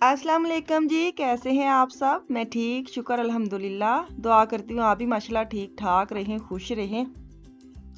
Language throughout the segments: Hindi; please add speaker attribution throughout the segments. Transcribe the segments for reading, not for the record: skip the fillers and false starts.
Speaker 1: अस्सलाम वालेकुम जी, कैसे हैं आप सब? मैं ठीक, शुक्र अल्हम्दुलिल्लाह। दुआ करती हूँ आप भी माशाल्लाह ठीक ठाक रहें, खुश रहें।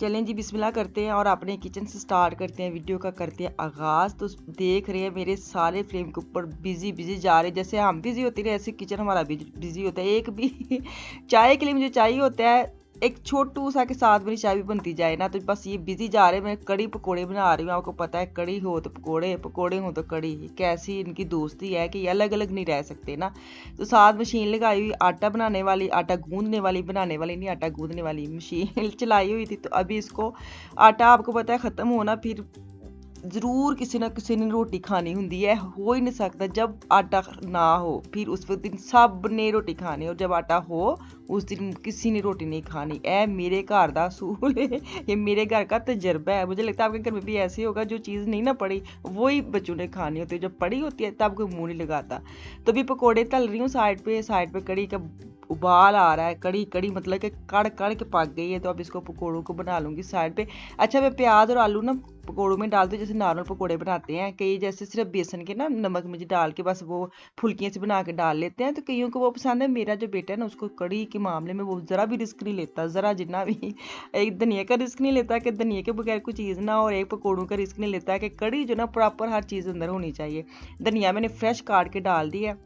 Speaker 1: चलें जी, बिस्मिल्लाह करते हैं और अपने किचन से स्टार्ट करते हैं, वीडियो का करते हैं आगाज़। तो देख रहे हैं मेरे सारे फ्रेम के ऊपर बिजी बिजी जा रहे हैं, जैसे हम बिजी होते रहे ऐसे किचन हमारा बिजी होता है। एक भी चाय के लिए मुझे चाहिए होता है, एक छोटू सा के साथ मेरी चाय भी बनती जाए ना, तो बस ये बिजी जा रहे हैं। मैं कड़ी पकोड़े बना रही हूँ, आपको पता है कड़ी हो तो पकोड़े, पकोड़े हो तो कड़ी। कैसी इनकी दोस्ती है कि ये अलग अलग नहीं रह सकते ना। तो साथ मशीन लगाई हुई, आटा बनाने वाली, आटा गूंदने वाली, बनाने वाली नहीं, आटा गूंदने वाली मशीन चलाई हुई थी। तो अभी इसको आटा आपको पता है ख़त्म होना, फिर ज़रूर किसी ना किसी ने रोटी खानी होंदी है। हो ही नहीं सकता जब आटा ना हो, फिर उस दिन सब ने रोटी खानी, और जब आटा हो उस दिन किसी ने रोटी नहीं खानी। ए मेरे घर का असूल है, ये मेरे घर का तजर्बा है। मुझे लगता है आपके घर में भी ऐसे होगा, जो चीज़ नहीं ना पड़ी वही बच्चों ने खानी होती है, जब पड़ी होती है तब कोई मुँह नहीं लगाता। तो अभी पकौड़े तल रही हूँ, साइड पे कड़ी का उबाल आ रहा है। कड़ी कड़ी मतलब कि कड़ कड़ के पक गई है। तो अब इसको पकौड़ों को बना लूँगी साइड पे। अच्छा, मैं प्याज और आलू ना पकौड़ों में डालती हूँ, जैसे नॉर्मल पकौड़े बनाते हैं कई, जैसे सिर्फ बेसन के ना नमक मिर्च डाल के बस वो फुल्कियाँ से बना के डाल लेते हैं। तो कईयों को वो पसंद है। मेरा जो बेटा है ना, उसको कड़ी के मामले में वो ज़रा भी रिस्क नहीं लेता, ज़रा जितना भी। एक धनिया का रिस्क नहीं लेता कि धनिया के बगैर कोई चीज़ ना, और एक पकौड़ों का रिस्क नहीं लेता कि कड़ी जो ना प्रॉपर हर चीज़ अंदर होनी चाहिए। धनिया मैंने फ्रेश काट के डाल दिया,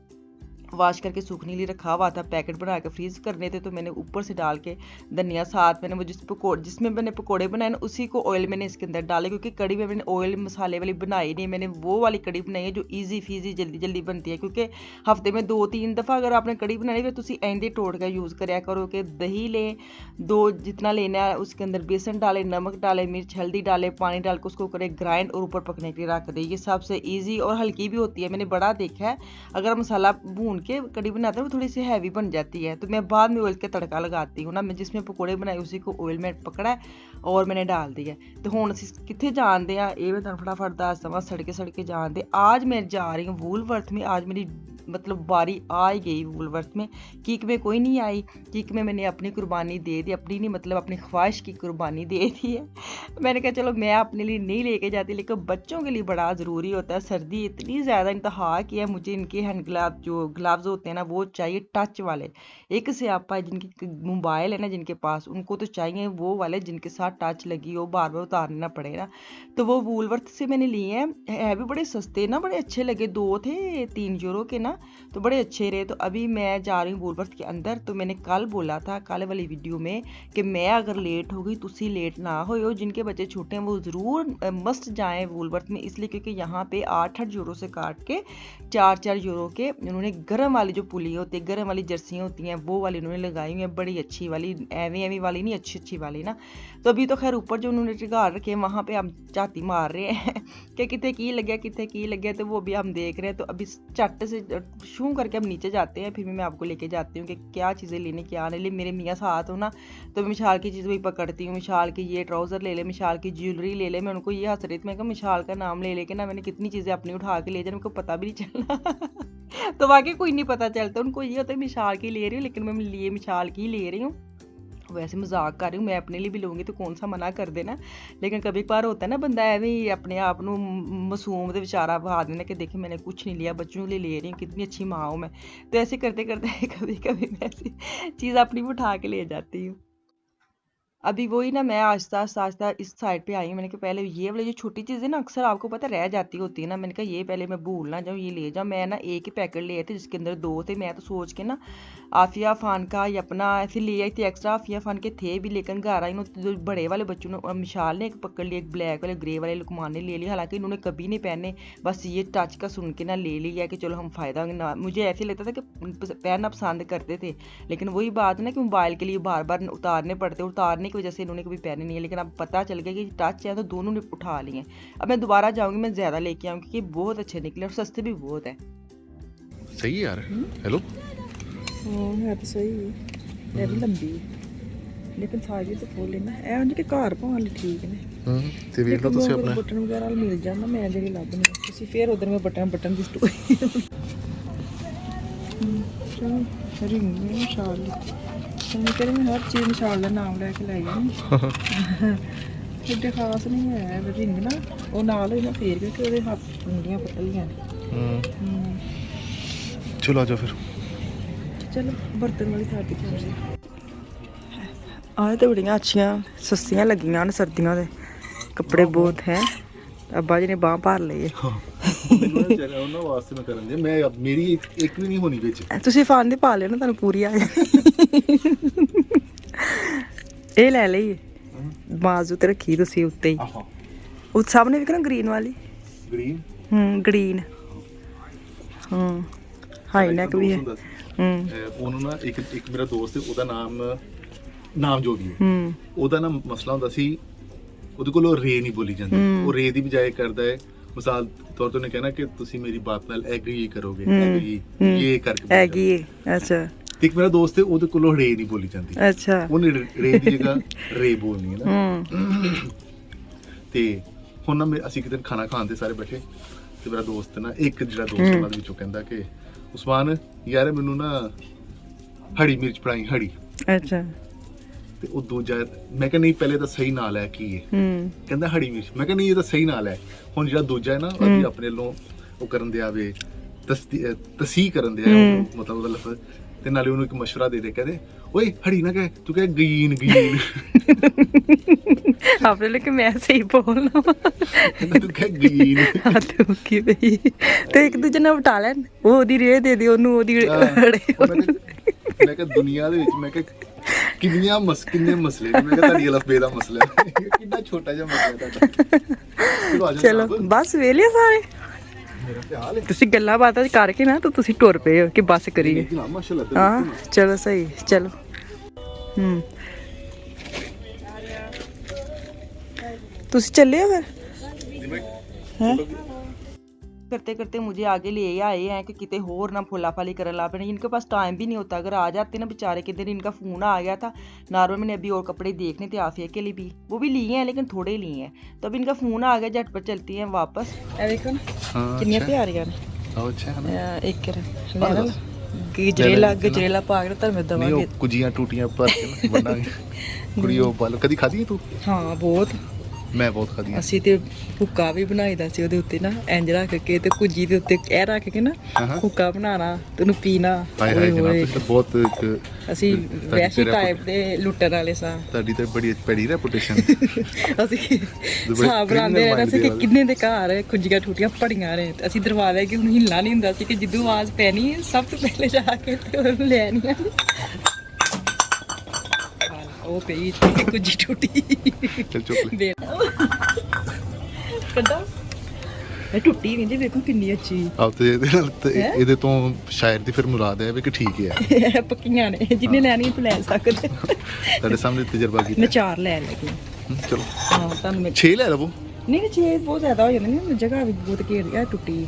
Speaker 1: वॉश करके सूखने लिए रखा हुआ था, पैकेट बना के फ्रीज करने थे, तो मैंने ऊपर से डाल के धनिया, साथ मैंने वो जिसमें मैंने पकोड़े बनाए ना उसी को ऑयल मैंने इसके अंदर डाले, क्योंकि कड़ी में मैंने ऑयल मसाले वाली बनाई नहीं। मैंने वो वाली कड़ी बनाई है जो ईजी फीजी जल्दी जल्दी बनती है, क्योंकि हफ्ते में 2-3 दफ़ा अगर आपने कड़ी बनानी है तो एंदे टोड़ का यूज़ कराया करो। कि दही लें, दो जितना लेना है, उसके अंदर बेसन डालें, नमक डालें, मिर्च हल्दी डालें, पानी डाल के उसको करें ग्राइंड और ऊपर पकने के लिए रख दें। ये सबसे ईजी और हल्की भी होती है, मैंने बड़ा देखा है। अगर मसाला भून के कड़ी बनाते हैं वो थोड़ी सी हैवी बन जाती है। तो मैं बाद में ऑयल के तड़का लगाती हूँ ना, मैं जिसमें पकौड़े बनाए उसी को ऑयल में पकड़ा है और मैंने डाल दिया। तो हुण असीं कित्थे जाणदे आ, ये मैं तुहानूं फटाफट दस देवां, सड़के जाणदे। आज मैं जा रही हूँ वूलवर्थ में। आज मेरी मतलब बारी आ ही गई वूलवर्थ में। किक में कोई नहीं आई, किक में मैंने अपनी कुर्बानी दे दी, अपनी नहीं मतलब अपनी ख्वाहिश की कुर्बानी दे दी है। मैंने कहा चलो मैं अपने लिए नहीं लेके जाती, लेकिन बच्चों के लिए बड़ा ज़रूरी होता है। सर्दी इतनी ज़्यादा इंतहा की है, मुझे इनके हैंड ग्लव जो ग्लव्स होते हैं ना वो चाहिए टच वाले। एक स्यापा है, जिनकी मोबाइल है ना जिनके पास, उनको तो चाहिए वो वाले जिनके साथ टच लगी हो, बार बार उतारना पड़े ना। तो वो वूलवर्थ से मैंने लिए हैं, है भी बड़े सस्ते ना, बड़े अच्छे लगे। 2 थे 3 यूरो के ना, तो बड़े अच्छे रहे। तो अभी मैं जा रही हूँ वूलवर्थ के अंदर। तो मैंने कल बोला था, कल वाली वीडियो में, कि मैं अगर लेट हो गई तुसी लेट ना हो। जिनके बच्चे छोटे हैं वो ज़रूर मस्ट जाएं वूलवर्थ में, इसलिए क्योंकि यहाँ पे 8-8 यूरो से काट के 4-4 यूरो के उन्होंने गर्म वाली जो पुली होती है, गर्म वाली जर्सियाँ होती हैं, वो वाली उन्होंने लगाई हुई है, बड़ी अच्छी वाली, एवी वाली नहीं, अच्छी वाली ना। तो अभी तो खैर ऊपर जो उन्होंने टिगाड़ रखे हैं वहाँ पे हम झाती मार रहे हैं कि कितने की लगे, तो वो भी हम देख रहे हैं। तो अभी चट से शू करके हम नीचे जाते हैं, फिर मैं आपको लेके जाती हूँ कि क्या चीज़ें लेने, क्या नहीं ले। मेरे मियाँ साथ हो ना, तो मैं मिशाल की चीज़ वही पकड़ती हूँ। मिशाल की ये ट्राउज़र ले ले, मिशाल की ज्वेलरी ले ले। मैं उनको ये हंस रही थी, मैं कहा मिशाल का नाम ले लेके ना मैंने कितनी चीज़ें अपनी उठा के ले जाए, उनको पता भी नहीं चलना तो वाकई कोई नहीं पता चलता, उनको ये होता है मिशाल की ले रही हूँ, लेकिन मैं लिए मिशाल की ले रही हूँ। वैसे मजाक कर रही हूँ, मैं अपने लिए भी लूँगी तो कौन सा मना कर देना। लेकिन कभी कभार होता है ना, बंदा एवं ही अपने आप को मासूम दे विचारा बहा देना कि देखिए मैंने कुछ नहीं लिया, बच्चों के लिए ले रही हूँ, कितनी अच्छी माँ हूँ मैं। तो ऐसे करते करते कभी कभी मैं ऐसी चीज़ अपनी उठा के ले जाती हूँ। अभी वही ना, मैं आस्ता इस साइड पे आई हूँ। मैंने कहा पहले ये वाली जो छोटी चीज़ें ना अक्सर आपको पता रह जाती होती है ना, मैंने कहा ये पहले मैं भूल ना जाऊँ, ये ले जाऊँ। मैं ना एक ही पैकेट लिए थे जिसके अंदर 2 थे। मैं तो सोच के ना आफिया फ़ान का या अपना ऐसे ले आई थी, एक्स्ट्रा आफिया फ़ान के थे भी, लेकिन घर आई जो बड़े वाले बच्चों ने, और मिशाल ने एक पकड़ लिया, एक ब्लैक वाले ग्रे वाले, लुकमान ने ले लिया, हालांकि इन्होंने कभी नहीं पहने, बस ये टच का सुन के ना ले लिया कि चलो हम फ़ायदा होंगे ना। मुझे ऐसे लगता था कि पहनना पसंद करते थे, लेकिन वही बात ना कि मोबाइल के लिए बार बार उतारने पड़ते, उतारने की वजह से इन्होंने कभी पहने नहीं है। लेकिन अब पता चल गया कि टच है तो दोनों ने उठा लिए। अब मैं दोबारा जाऊँगी, मैं ज़्यादा लेके आऊँगी क्योंकि बहुत अच्छे निकले और सस्ते भी बहुत है।
Speaker 2: सही है यार। हेलो,
Speaker 1: है तो सही है, भी लंबी लेकिन साइज तो फुल है ना, ਇਹ ਉਹਨਾਂ के घर पाने ठीक ने।
Speaker 2: ਤੇ ਵੇਖ ਲਓ ਤੁਸੀਂ ਆਪਣਾ
Speaker 1: बटन वगैरह मिल जाना, मैं ਜਿਹੜੀ ਲੱਭਣੀ ਤੁਸੀਂ ਫਿਰ ਉਧਰ ਮੈਂ बटन ਦੀ स्टोरी रिंग में मिशाल, मैं कह रही मैं हर चीज़ मिशाल का नाम लेके लाई जानी एडे खास नहीं है रिंग ना, वो नाल होई ना फेर क्योंकि ਉਹਦੇ ਹੱਥ ਉਂਗਲੀਆਂ ਪਤਲੀਆਂ ਨੇ।
Speaker 2: चलो आ जाओ फिर।
Speaker 1: चलो बर्तन वाली थाली पहुंचे। आए तो बड़ियां अच्छियां सस्तियां लगियां न सर्दियां दे कपड़े बहुत हैं। अब्बा जी ने बांह भर ਲਈ ਹੈ।
Speaker 2: ਉਹਨਾਂ ਵਾਸਤੇ ਮੈਂ ਕਰਨ ਦੇ ਮੈਂ ਮੇਰੀ ਇੱਕ ਵੀ ਨਹੀਂ ਹੋਣੀ ਵਿੱਚ।
Speaker 1: ਤੁਸੀਂ ਫਾਂਦੀ ਪਾ ਲਿਓ ਨਾ ਤੁਹਾਨੂੰ ਪੂਰੀ ਆ ਜਾਏ। ਇਹ ਲੈ ਲਈ ਬਾਜ਼ੂ ਤੇ ਰੱਖੀ ਤੁਸੀਂ ਉੱਤੇ ਹੀ। ਉਹ ਸਾਹਮਣੇ ਵੀ ਨਾ ਗ੍ਰੀਨ ਵਾਲੀ
Speaker 2: ਗ੍ਰੀਨ
Speaker 1: ਗ੍ਰੀਨ ਹਾਈ ਨੈਕ ਵੀ ਹੈ।
Speaker 2: ਉਹਨੂੰ ਨਾ ਇੱਕ ਮੇਰਾ ਦੋਸਤ ਹੈ ਉਹਦਾ ਨਾਮ ਜੋ ਵੀ ਹੈ ਉਹਦਾ ਨਾ ਮਸਲਾ ਹੁੰਦਾ ਸੀ ਉਹਦੇ ਕੋਲ ਰੇ ਨਹੀਂ ਬੋਲੀ ਜਾਂਦੀ ਉਹ ਰੇ ਦੀ ਬਜਾਏ ਕਰਦਾ ਹੈ ਮਿਸਾਲ ਤੌਰ ਤੇ ਉਹਨੇ ਕਹਿਣਾ ਕਿ ਤੁਸੀਂ ਮੇਰੀ ਬਾਤ ਨਾਲ ਐਗਰੀ ਕਰੋਗੇ ਐਗਰੀ ਇਹ ਕਰਕੇ
Speaker 1: ਐਗਰੀ ਅੱਛਾ
Speaker 2: ਇੱਕ ਮੇਰਾ ਦੋਸਤ ਹੈ ਉਹਦੇ ਕੋਲ ਰੇ ਨਹੀਂ ਬੋਲੀ ਜਾਂਦੀ
Speaker 1: ਅੱਛਾ
Speaker 2: ਉਹਨੇ ਰੇ ਦੀ ਜਗ੍ਹਾ ਰੇ ਬੋਲਣੀ ਹੈ ਨਾ ਤੇ ਹੁਣ ਨਾ ਅਸੀਂ ਕਿਤੇ ਖਾਣਾ ਖਾਂਦੇ ਸਾਰੇ ਬੈਠੇ ਤੇ ਮੇਰਾ ਦੋਸਤ ਨਾ ਇੱਕ ਜਿਹੜਾ ਦੋਸਤ ਉਹਨਾਂ ਦੇ ਵਿੱਚੋਂ ਕਹਿੰਦਾ ਕਿ ਉਸਮਾਨ ਯਾਰ ਮੈਨੂੰ ਨਾ ਹਰੀ ਮਿਰਚ ਫੜਾਈ ਹਰੀ
Speaker 1: ਅੱਛਾ
Speaker 2: ਤੇ ਉਹ ਦੂਜਾ ਮੈਂ ਕਿਹਾ ਨਹੀਂ ਪਹਿਲੇ ਤਾਂ ਸਹੀ ਨਾਲ ਹੈ ਕੀ ਹੈ ਕਹਿੰਦਾ ਹਰੀ ਮਿਰਚ ਮੈਂ ਕਿਹਾ ਨਹੀਂ ਇਹ ਤਾਂ ਸਹੀ ਨਾਲ ਹੈ ਹੁਣ ਜਿਹੜਾ ਦੂਜਾ ਹੈ ਨਾ ਅਸੀਂ ਆਪਣੇ ਵੱਲੋਂ ਉਹ ਕਰਨ ਦੇ ਆਵੇ ਤਸੀ ਕਰਨ ਦੇ ਆ ਮਤਲਬ ਉਹਦਾ ਲਫ਼ਜ਼ ਤੇ ਨਾਲੇ ਉਹਨੂੰ ਇੱਕ ਮਸ਼ਵਰਾ ਦੇ ਕਹਿੰਦੇ ਓਏ ਹਰੀ ਨਾ ਕਹਿ ਤੂੰ ਕਹਿ ਗੀਨ
Speaker 1: ਆਪਣੇ ਲਈ ਕਿ ਮੈਂ ਸਹੀ ਬੋਲਣਾ
Speaker 2: ਤੂੰ ਕਹਿ ਗੀਨ
Speaker 1: ਤੂੰ ਕੀ ਬਈ ਤੇ ਇੱਕ ਦੂਜੇ ਨਾਲ ਵਟਾ ਲੈਣ ਉਹ ਉਹਦੀ ਰੇ ਦੇ ਦੇ ਉਹਨੂੰ ਉਹਦੀ ਮੈਂ ਕਿਹਾ ਦੁਨੀਆ ਦੇ ਵਿੱਚ ਮੈਂ ਕਿਹਾ ਕਿੰਨੇ ਮਸਲੇ ਨੇ ਮੈਂ ਕਿਹਾ ਤੁਹਾਡੀ ਅਲਫਬੇ ਦਾ ਮਸਲਾ ਕਿੰਨਾ ਛੋਟਾ ਜਿਹਾ ਮਸਲਾ ਤੁਹਾਡਾ ਚਲੋ ਬਸ ਵੇਲੇ ਸਾਰੇ ਤੁਸੀਂ ਗੱਲਾਂ ਬਾਤਾਂ ਕਰਕੇ ਨਾ ਤਾਂ ਤੁਸੀਂ ਟੁਰ ਪਏ ਹੋ ਕਿ ਬੱਸ ਕਰੀਏ ਹਾਂ ਚਲੋ ਸਹੀ ਚਲੋ ਤੁਸੀਂ ਚੱਲੇ ਹੋ ਫਿਰ ਹੈ करते करते मुझे आगे ले आए हैं कि किते होर ना फुला फाली करने ला पड़े इनके पास टाइम भी नहीं होता अगर आ जाते ना बेचारे किधर इनका फ़ोन आ गया था नॉर्मल मैंने अभी और कपड़े देखने थे आफिया के लिए भी वो भी लिए हैं लेकिन थोड़े लिए हैं तो अब इनका फ़ोन आ गया झटपट चलती हैं वापस देखो कितनी प्यारियां एक गजरेला पाग धर्म दवांगे
Speaker 2: कुजियां टूटियां पर कुड़ियों पाल कदी खादी है तू
Speaker 1: हाँ बहुत
Speaker 2: ਮੈਂ ਬਹੁਤ ਖਾਦੀ
Speaker 1: ਅਸੀਂ ਤੇ ਹੁੱਕਾ ਵੀ ਬਣਾਈਦਾ ਸੀ ਉਹਦੇ ਉੱਤੇ ਨਾ ਇੰਜ ਰੱਖ ਕੇ ਤੇ ਕੁੱਜੀ ਦੇ ਉੱਤੇ ਇਹ ਰੱਖ ਕੇ ਨਾ ਹੁੱਕਾ ਬਣਾਣਾ ਤੇ ਉਹਨੂੰ ਪੀਣਾ
Speaker 2: ਬਹੁਤ
Speaker 1: ਅਸੀਂ ਵੈਸੀ ਟਾਈਪ ਦੇ ਲੁੱਟਣ ਵਾਲੇ ਸਾਂ
Speaker 2: ਤੁਹਾਡੀ ਤੇ ਬੜੀ ਬੜੀ ਰੈਪੂਟੇਸ਼ਨ
Speaker 1: ਅਸੀਂ ਹਿਸਾਬ ਬਣਾਉਂਦੇ ਰਹਿੰਦੇ ਸੀ ਕਿ ਕਿੰਨੇ ਦੇ ਘਰ ਕੁੱਜੀਆਂ ਟੂਟੀਆਂ ਪੜੀਆਂ ਨੇ ਅਸੀਂ ਦਰਵਾਜ਼ੇ ਕਿ ਹੁਣ ਹਿੱਲਣਾ ਨਹੀਂ ਹੁੰਦਾ ਸੀ ਕਿ ਜਿੱਦੋਂ ਆਵਾਜ਼ ਪੈਣੀ ਸਭ ਤੋਂ ਪਹਿਲੇ ਜਾ ਕੇ ਤੇ ਉਹਨੂੰ ਲੈਣੀਆਂ ਉਹ ਪਈ ਕੁੱਜੀ ਟੂਟੀ
Speaker 2: ਚੱਲ ਚੁੱਪ ਲੈ
Speaker 1: ਕੱਢਾ ਇਹ ਟੁੱਟੀ ਨਹੀਂ ਜੀ ਵੇਖੋ ਕਿੰਨੀ ਅੱਛੀ
Speaker 2: ਆਹ ਤੇ ਇਹਦੇ ਤੋਂ ਸ਼ਾਇਰ ਦੀ ਫਿਰ ਮੁਰਾਦ ਹੈ ਵੀ ਕਿ ਠੀਕ ਹੈ
Speaker 1: ਪੱਕੀਆਂ ਨੇ ਜਿੰਨੇ ਲੈਣੀ ਤੂੰ ਲੈ ਸਕਦੇ
Speaker 2: ਤੁਹਾਡੇ ਸਾਹਮਣੇ ਤਜਰਬਾ ਕੀਤਾ
Speaker 1: ਮੈਂ 4 ਲੈ ਲਗੀ
Speaker 2: ਚਲੋ
Speaker 1: ਹਾਂ ਤੁਹਾਨੂੰ ਮੈਂ
Speaker 2: 6 ਲੈ ਲਵੋ
Speaker 1: ਨਹੀਂ 6 ਬਹੁਤ ਜ਼ਿਆਦਾ ਹੋ ਜਾਂਦੇ ਨੇ ਜਗ੍ਹਾ ਵੀ ਬਹੁਤ ਘੇਰ ਗਿਆ ਟੁੱਟੀ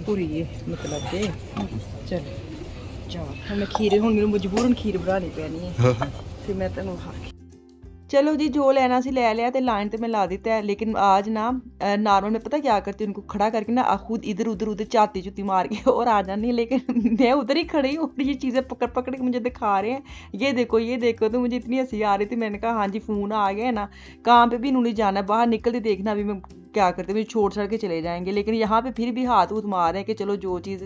Speaker 1: ਪੂਰੀ ਮਤਲਬ ਦੇ ਚਲ ਜਾ ਹੁਣ ਖੀਰ ਹੁਣ ਮੈਨੂੰ ਮਜਬੂਰਨ ਖੀਰ ਬਣਾਉਣੀ ਪੈਣੀ ਹੈ फिर मैं तेन चलो जी जो लेना सी ले लिया तो लाइन तो मैं ला दी है लेकिन आज ना नॉर्मल मैं पता क्या करती हूँ उनको खड़ा करके ना खुद इधर उधर चाती चुती मार के और आ जानी है लेकिन मैं उधर ही खड़ी हूँ और ये चीज़ें पकड़ पकड़ के मुझे दिखा रहे हैं ये देखो तो मुझे इतनी हंसी आ रही थी मैंने कहा हाँ जी फ़ोन आ गया है ना काम पे भी इन्होंने जाना है बाहर निकलते देखना अभी मैं क्या करते मुझे छोड़ छाड़ के चले जाएंगे लेकिन यहाँ पे फिर भी हाथ वूथ मार रहे हैं कि चलो जो चीज़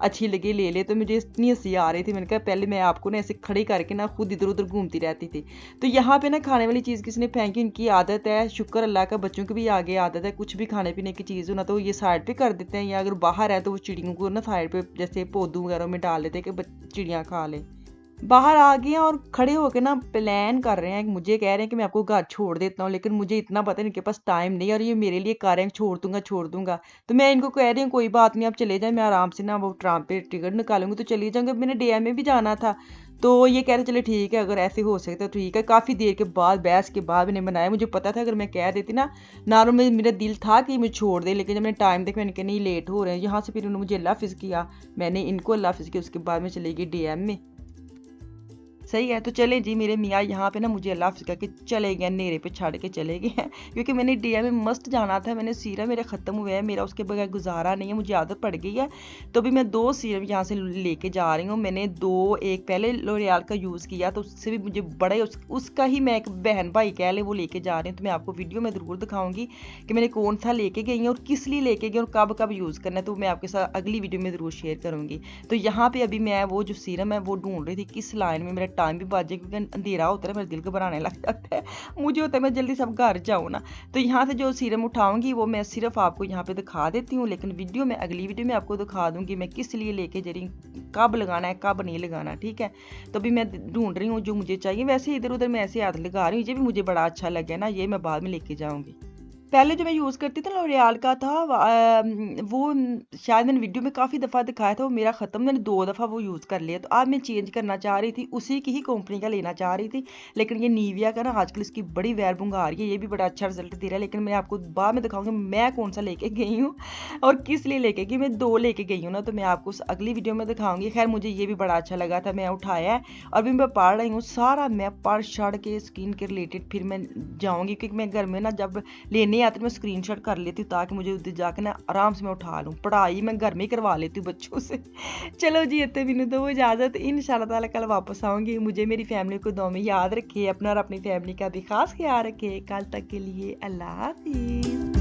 Speaker 1: अच्छी लगी ले ले तो मुझे इतनी हंसी आ रही थी मैंने कहा पहले मैं आपको ना ऐसे खड़ी करके ना खुद इधर उधर घूमती रहती थी तो यहाँ पे ना खाने वाली चीज़ किसी ने फेंकी उनकी आदत है शुक्र अल्लाह का बच्चों की भी आगे आदत है कुछ भी खाने पीने की चीज़ हो ना तो ये साइड पे कर देते हैं या अगर बाहर है तो वो चिड़ियों को ना साइड पे जैसे पौधों वगैरह में डाल देते हैं कि चिड़ियाँ खा लें बाहर आ गए हैं और खड़े होकर ना प्लान कर रहे हैं मुझे कह रहे हैं कि मैं आपको घर छोड़ देता हूँ लेकिन मुझे इतना पता नहीं इनके पास टाइम नहीं और ये मेरे लिए कह रहे हैं छोड़ दूंगा तो मैं इनको कह रही हूँ कोई बात नहीं आप चले जाएं मैं आराम से ना वो ट्राम पे टिकट निकालूंगी तो चली जाऊँगी मैंने DM में भी जाना था तो ये कह रहे चले ठीक है अगर ऐसे हो सकता तो ठीक है काफ़ी देर के बाद बहस के बाद मैंने बनाया मुझे पता था अगर मैं कह देती ना नॉर्मल मेरा दिल था कि मुझे छोड़ दे लेकिन जब मैंने टाइम देखा मैंने कहा नहीं लेट हो रहे हैं यहाँ से फिर उन्होंने मुझे अल्लाह हाफिज़ किया मैंने इनको अल्लाह हाफिज़ किया उसके बाद में चली गई DM में सही है। तो चलें जी, मेरे मियाँ यहाँ पे ना मुझे अल्लाह हाफ़िज़ कह के चले गए, नेरे पे छड़ के चले गए हैं क्योंकि मैंने इंडिया में मस्त जाना था। मैंने सीरम मेरे ख़त्म हुए हैं, मेरा उसके बगैर गुजारा नहीं है, मुझे आदत पड़ गई है। तो अभी मैं 2 सीरम यहाँ से लेके जा रही हूँ। मैंने 2, एक पहले लॉरियल का यूज़ किया तो उससे भी मुझे बड़ा ही उसका ही मैं एक बहन भाई कह लें वो लेके जा रही हूँ। तो मैं आपको वीडियो में ज़रूर दिखाऊंगी कि मैंने कौन सा लेके गई हूँ और किस लिए लेके गई और कब कब यूज़ करना है, तो मैं आपके साथ अगली वीडियो में ज़रूर शेयर करूँगी। तो यहाँ पे अभी मैं वो जो सीरम है वो ढूंढ रही थी किस लाइन में, मेरा टाइम भी बच जाए क्योंकि अंधेरा होता है, मेरा दिल घबराने लग जाता है, मुझे होता है मैं जल्दी सब घर जाऊँ ना। तो यहाँ से जो सीरम उठाऊंगी वो मैं सिर्फ आपको यहाँ पे दिखा देती हूँ, लेकिन वीडियो में अगली वीडियो में आपको दिखा दूंगी मैं किस लिए लेके जा रही हूँ, कब लगाना है कब नहीं लगाना, ठीक है। तो अभी मैं ढूंढ रही हूँ जो मुझे चाहिए। वैसे इधर उधर मैं ऐसे हाथ लगा रही हूँ, ये भी मुझे बड़ा अच्छा लगे ना, ये मैं बाद में लेके जाऊँगी। पहले जो मैं यूज़ करती थी ना लॉरियल का था वो शायद मैंने वीडियो में काफ़ी दफ़ा दिखाया था, वो मेरा ख़त्म, मैंने 2 दफ़ा वो यूज़ कर लिया। तो अब मैं चेंज करना चाह रही थी, उसी की ही कंपनी का लेना चाह रही थी, लेकिन ये निविया का ना आजकल इसकी बड़ी वैल्यूइंग आ रही है, ये भी बड़ा अच्छा रिजल्ट दे रहा है। लेकिन मैं आपको बाद में दिखाऊंगी मैं कौन सा लेके गई हूँ और किस लिए लेके गई। मैं 2 लेके गई हूँ ना, तो मैं आपको अगली वीडियो में दिखाऊंगी। खैर मुझे ये भी बड़ा अच्छा लगा था, मैं उठाया है और भी मैं पढ़ रही हूँ सारा, मैं पढ़ शढ़ के स्किन के रिलेटेड फिर मैं जाऊँगी, क्योंकि मैं घर में ना जब लेने आती मैं स्क्रीनशॉट कर लेती हूँ ताकि मुझे उधर जाकर ना आराम से मैं उठा लूँ। पढ़ाई मैं घर में ही करवा लेती हूँ बच्चों से। चलो जी, इतने मैंने तो वो इजाज़त, इंशाल्लाह ताला कल वापस आऊँगी। मुझे मेरी फैमिली को दुआ में याद रखिए, अपना और अपनी फैमिली का भी खास ख्याल रखिए। कल तक के लिए अल्लाह हाफिज़।